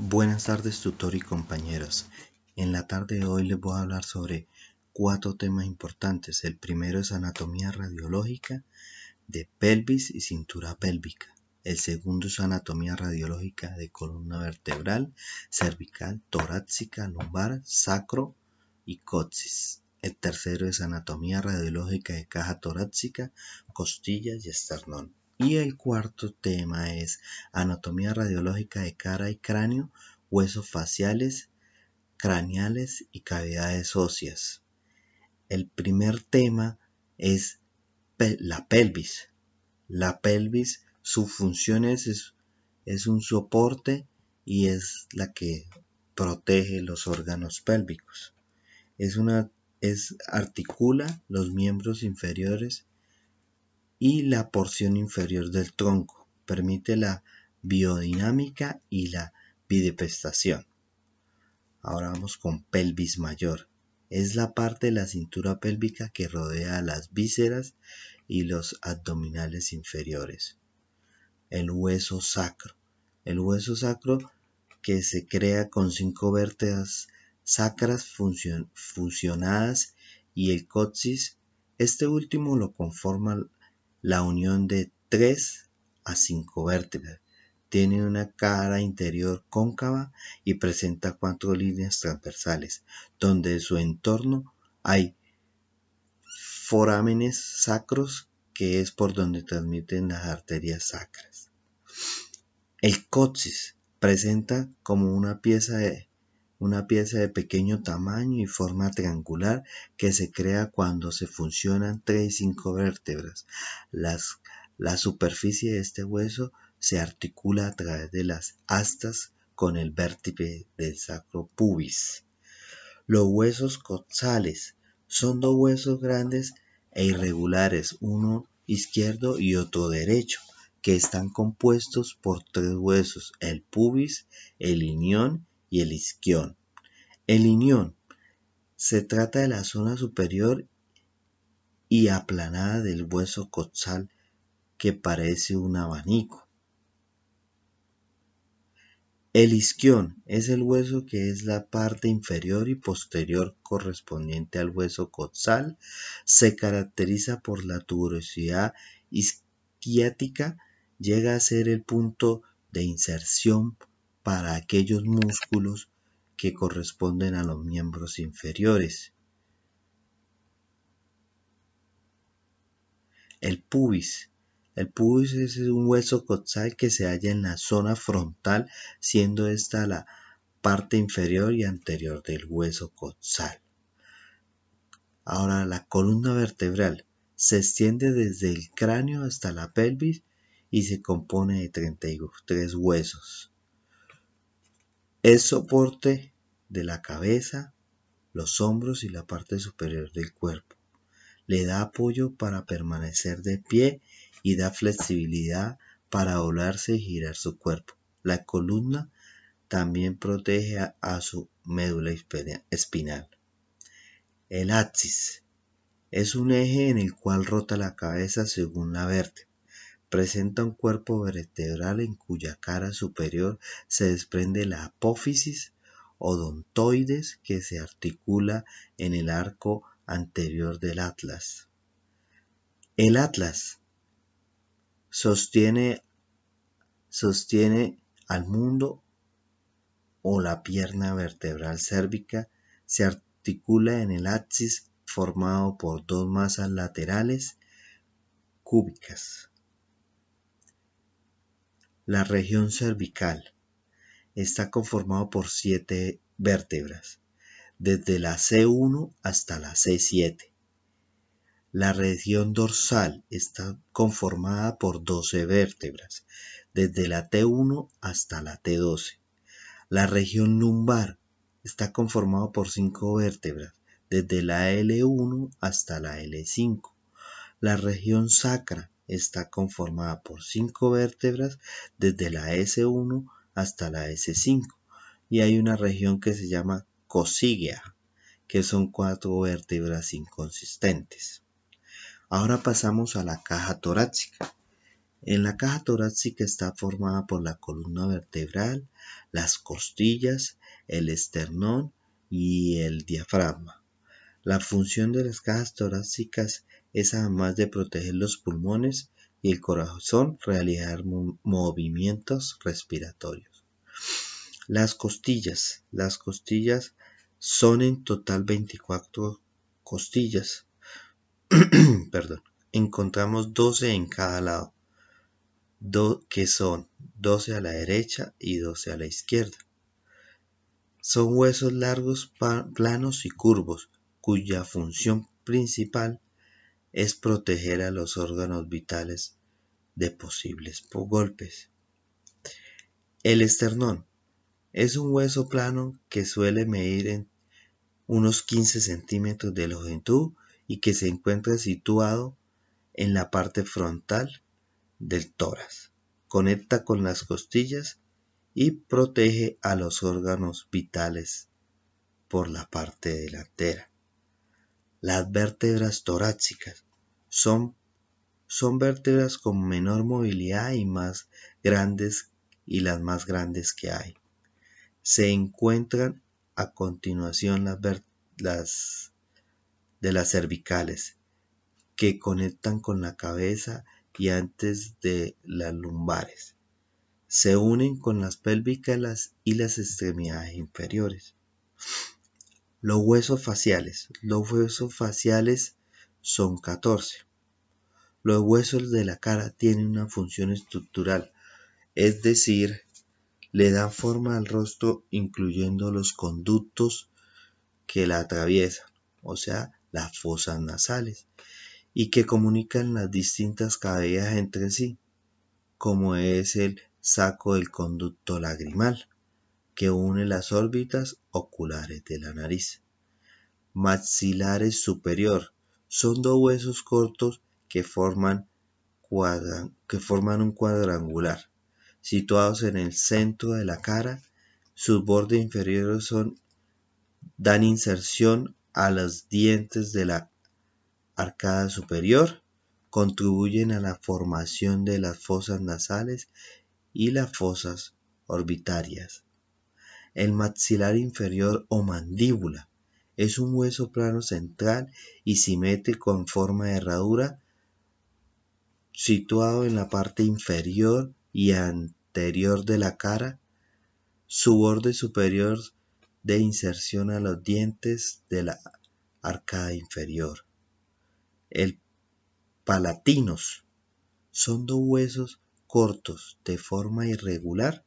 Buenas tardes, tutor y compañeros. En la tarde de hoy les voy a hablar sobre 4 temas importantes. El primero es anatomía radiológica de pelvis y cintura pélvica. El segundo es anatomía radiológica de columna vertebral, cervical, torácica, lumbar, sacro y coxis. El tercero es anatomía radiológica de caja torácica, costillas y esternón. Y el cuarto tema es anatomía radiológica de cara y cráneo, huesos faciales, craneales y cavidades óseas. El primer tema es la pelvis. La pelvis, su función es un soporte y es la que protege los órganos pélvicos. Articula los miembros inferiores y la porción inferior del tronco. Permite la biodinámica y la bidepestación. Ahora vamos con pelvis mayor. Es la parte de la cintura pélvica que rodea las vísceras y los abdominales inferiores. El hueso sacro. El hueso sacro que se crea con 5 vértebras sacras fusionadas y el coxis. Este último lo conforma la unión de 3 a 5 vértebras. Tiene una cara interior cóncava y presenta 4 líneas transversales, donde en su entorno hay forámenes sacros, que es por donde transmiten las arterias sacras. El coxis presenta como una pieza de pequeño tamaño y forma triangular que se crea cuando se fusionan 3 y 5 vértebras. La superficie de este hueso se articula a través de las astas con el vértice del sacro pubis. Los huesos coxales son 2 huesos grandes e irregulares, uno izquierdo y otro derecho, que están compuestos por 3 huesos: el pubis, el ilión y el isquión. El ilión se trata de la zona superior y aplanada del hueso coxal que parece un abanico. El isquión es el hueso que es la parte inferior y posterior correspondiente al hueso coxal. Se caracteriza por la tuberosidad isquiática. Llega a ser el punto de inserción para aquellos músculos que corresponden a los miembros inferiores. El pubis. El pubis es un hueso coxal que se halla en la zona frontal, siendo esta la parte inferior y anterior del hueso coxal. Ahora, la columna vertebral se extiende desde el cráneo hasta la pelvis y se compone de 33 huesos. Es soporte de la cabeza, los hombros y la parte superior del cuerpo. Le da apoyo para permanecer de pie y da flexibilidad para doblarse y girar su cuerpo. La columna también protege a su médula espinal. El axis es un eje en el cual rota la cabeza según la vértebra. Presenta un cuerpo vertebral en cuya cara superior se desprende la apófisis odontoides, que se articula en el arco anterior del atlas. El atlas sostiene al mundo o la pierna vertebral cérvica. Se articula en el axis formado por 2 masas laterales cúbicas. La región cervical está conformado por 7 vértebras, desde la C1 hasta la C7. La región dorsal está conformada por 12 vértebras, desde la T1 hasta la T12. La región lumbar está conformada por 5 vértebras, desde la L1 hasta la L5. La región sacra está conformada por 5 vértebras, desde la S1 hasta la S5. Y hay una región que se llama cocígea, que son 4 vértebras inconsistentes. Ahora pasamos a la caja torácica. En la caja torácica está formada por la columna vertebral, las costillas, el esternón y el diafragma. La función de las cajas torácicas es, además de proteger los pulmones y el corazón, realizar movimientos respiratorios. Las costillas son en total 24 costillas. Perdón. Encontramos 12 en cada lado, que son 12 a la derecha y 12 a la izquierda. Son huesos largos, planos y curvos, cuya función principal es proteger a los órganos vitales de posibles golpes. El esternón es un hueso plano que suele medir en unos 15 centímetros de longitud y que se encuentra situado en la parte frontal del tórax. Conecta con las costillas y protege a los órganos vitales por la parte delantera. Las vértebras torácicas son vértebras con menor movilidad y más grandes y las más grandes que hay. Se encuentran a continuación las de las cervicales, que conectan con la cabeza y antes de las lumbares. Se unen con las pélvicas y las extremidades inferiores. Los huesos faciales. Los huesos faciales son 14. Los huesos de la cara tienen una función estructural, es decir, le dan forma al rostro incluyendo los conductos que la atraviesan, o sea, las fosas nasales, y que comunican las distintas cavidades entre sí, como es el saco del conducto lagrimal, que une las órbitas oculares de la nariz. Maxilares superior. Son dos huesos cortos que forman un cuadrangular, situados en el centro de la cara. Sus bordes inferiores dan inserción a los dientes de la arcada superior, contribuyen a la formación de las fosas nasales y las fosas orbitarias. El maxilar inferior o mandíbula es un hueso plano central y simétrico en forma de herradura, situado en la parte inferior y anterior de la cara. Su borde superior de inserción a los dientes de la arcada inferior. El palatinos son dos huesos cortos de forma irregular,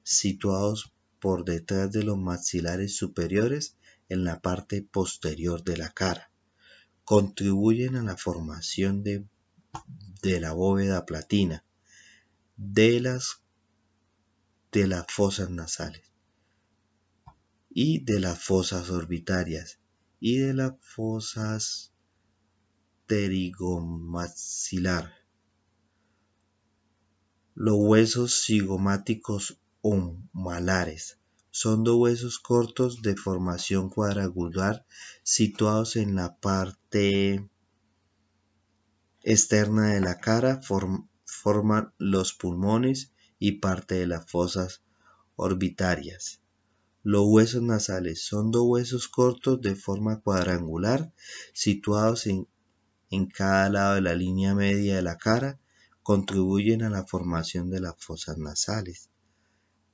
situados por detrás de los maxilares superiores en la parte posterior de la cara. Contribuyen a la formación de la bóveda palatina, de las fosas nasales y de las fosas orbitarias y de las fosas pterigomaxilar. Los huesos cigomáticos o malares son dos huesos cortos de formación cuadrangular situados en la parte externa de la cara, forman los pulmones y parte de las fosas orbitarias. Los huesos nasales son dos huesos cortos de forma cuadrangular situados en cada lado de la línea media de la cara, contribuyen a la formación de las fosas nasales.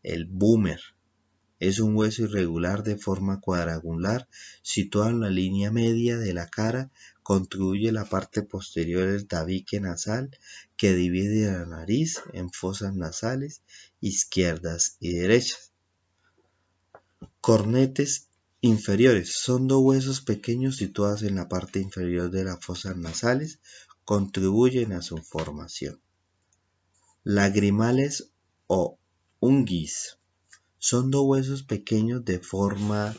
El búmer es un hueso irregular de forma cuadrangular situado en la línea media de la cara, contribuye a la parte posterior del tabique nasal que divide la nariz en fosas nasales izquierdas y derechas. Cornetes inferiores son dos huesos pequeños situados en la parte inferior de las fosas nasales, contribuyen a su formación. Lagrimales o unguis son dos huesos pequeños de forma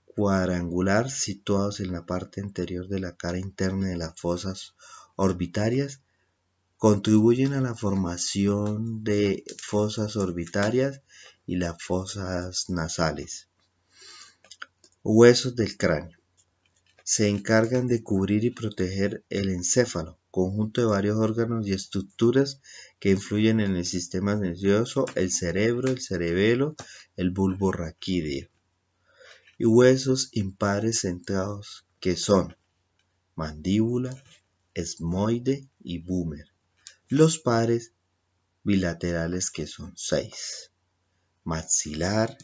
cuadrangular situados en la parte anterior de la cara interna de las fosas orbitarias, contribuyen a la formación de fosas orbitarias y las fosas nasales. Huesos del cráneo. Se encargan de cubrir y proteger el encéfalo, conjunto de varios órganos y estructuras que influyen en el sistema nervioso, el cerebro, el cerebelo, el bulbo raquídeo, y huesos impares centrados que son mandíbula, esmoide y búmer. Los pares bilaterales que son 6: maxilar,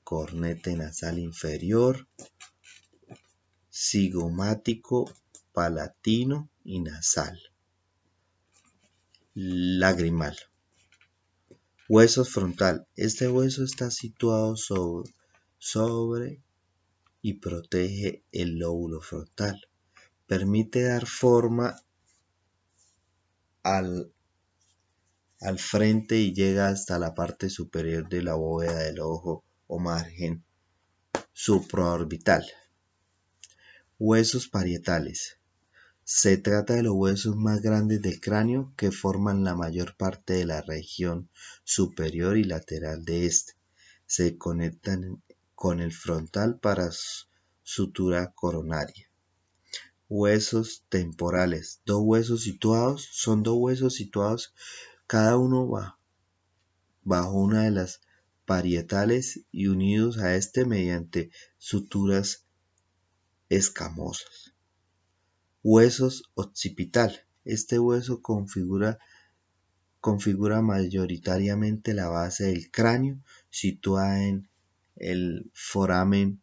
cornete nasal inferior, cigomático, palatino y nasal. Lagrimal. Hueso frontal. Este hueso está situado sobre y protege el lóbulo frontal. Permite dar forma al frente y llega hasta la parte superior de la bóveda del ojo o margen supraorbital. Huesos parietales. Se trata de los huesos más grandes del cráneo que forman la mayor parte de la región superior y lateral de este. Se conectan con el frontal para sutura coronaria. Huesos temporales. Son dos huesos situados cada uno bajo una de las parietales y unidos a este mediante suturas escamosas. Huesos occipital. Este hueso configura mayoritariamente la base del cráneo, situada en el foramen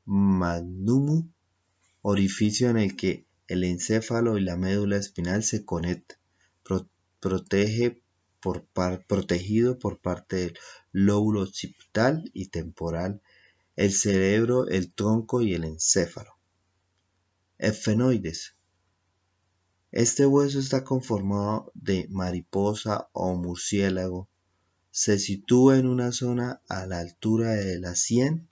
magnum, orificio en el que el encéfalo y la médula espinal se conectan. Protegido por parte del lóbulo occipital y temporal, el cerebro, el tronco y el encéfalo. Efenoides. Este hueso está conformado de mariposa o murciélago. Se sitúa en una zona a la altura de la sien.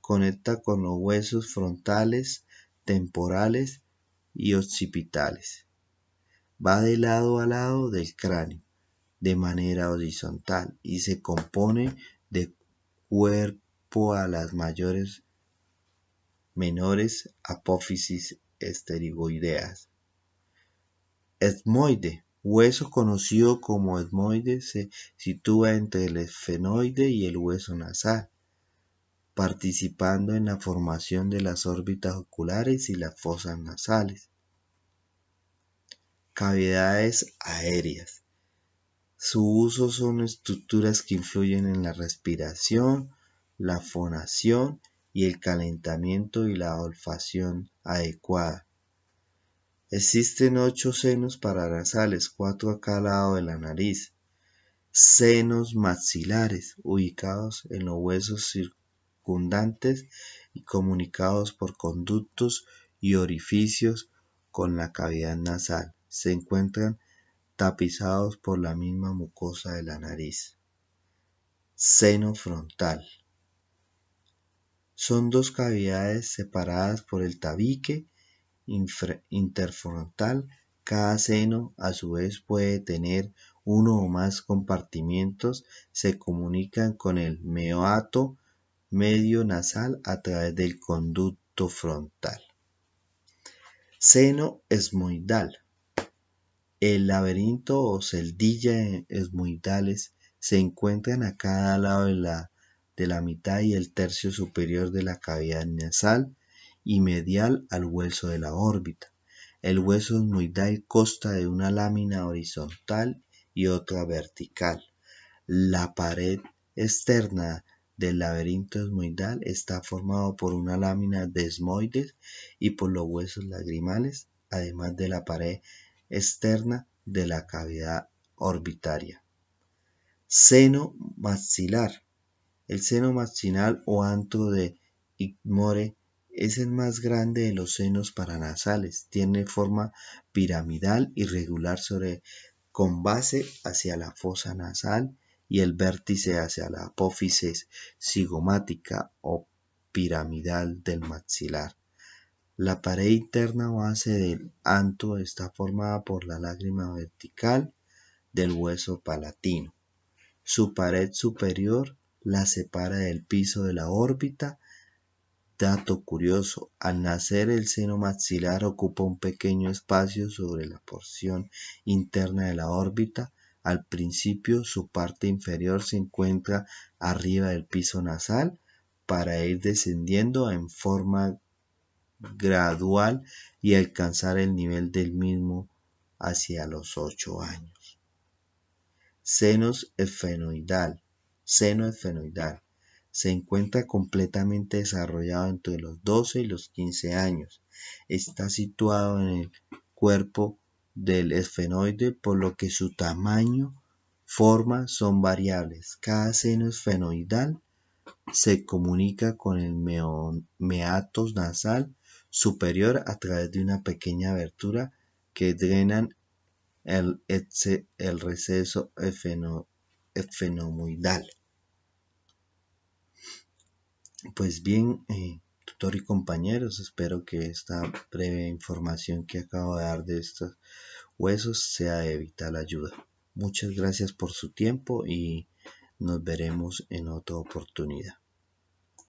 Conecta con los huesos frontales, temporales y occipitales. Va de lado a lado del cráneo, de manera horizontal, y se compone de cuerpo a las menores apófisis esteroideas. Etmoide. Hueso conocido como etmoide se sitúa entre el efenoide y el hueso nasal, participando en la formación de las órbitas oculares y las fosas nasales. Cavidades aéreas. Su uso son estructuras que influyen en la respiración, la fonación y el calentamiento y la olfacción adecuada. Existen 8 senos paranasales, 4 a cada lado de la nariz. Senos maxilares, ubicados en los huesos circundantes y comunicados por conductos y orificios con la cavidad nasal. Se encuentran tapizados por la misma mucosa de la nariz. Seno frontal. Son 2 cavidades separadas por el tabique interfrontal. Cada seno a su vez puede tener uno o más compartimientos. Se comunican con el meato medio nasal a través del conducto frontal. Seno esmoidal. El laberinto o celdilla esmoidales se encuentran a cada lado de la mitad y el tercio superior de la cavidad nasal y medial al hueso de la órbita. El hueso esmoidal consta de una lámina horizontal y otra vertical. La pared externa del laberinto esmoidal está formado por una lámina de esmoides y por los huesos lagrimales, además de la pared externa de la cavidad orbitaria. Seno maxilar. El seno maxilar o antro de Whitmore es el más grande de los senos paranasales. Tiene forma piramidal irregular con base hacia la fosa nasal y el vértice hacia la apófisis cigomática o piramidal del maxilar. La pared interna o base del antro está formada por la lágrima vertical del hueso palatino. Su pared superior la separa del piso de la órbita Dato curioso, al nacer el seno maxilar ocupa un pequeño espacio sobre la porción interna de la órbita. Al principio su parte inferior se encuentra arriba del piso nasal para ir descendiendo en forma gradual y alcanzar el nivel del mismo hacia los 8 años. Seno esfenoidal. Se encuentra completamente desarrollado entre los 12 y los 15 años. Está situado en el cuerpo del esfenoide, por lo que su tamaño, forma son variables. Cada seno esfenoidal se comunica con el meato nasal superior a través de una pequeña abertura que drenan el receso esfenoidal. Pues bien, tutor y compañeros, espero que esta breve información que acabo de dar de estos huesos sea de vital ayuda. Muchas gracias por su tiempo y nos veremos en otra oportunidad.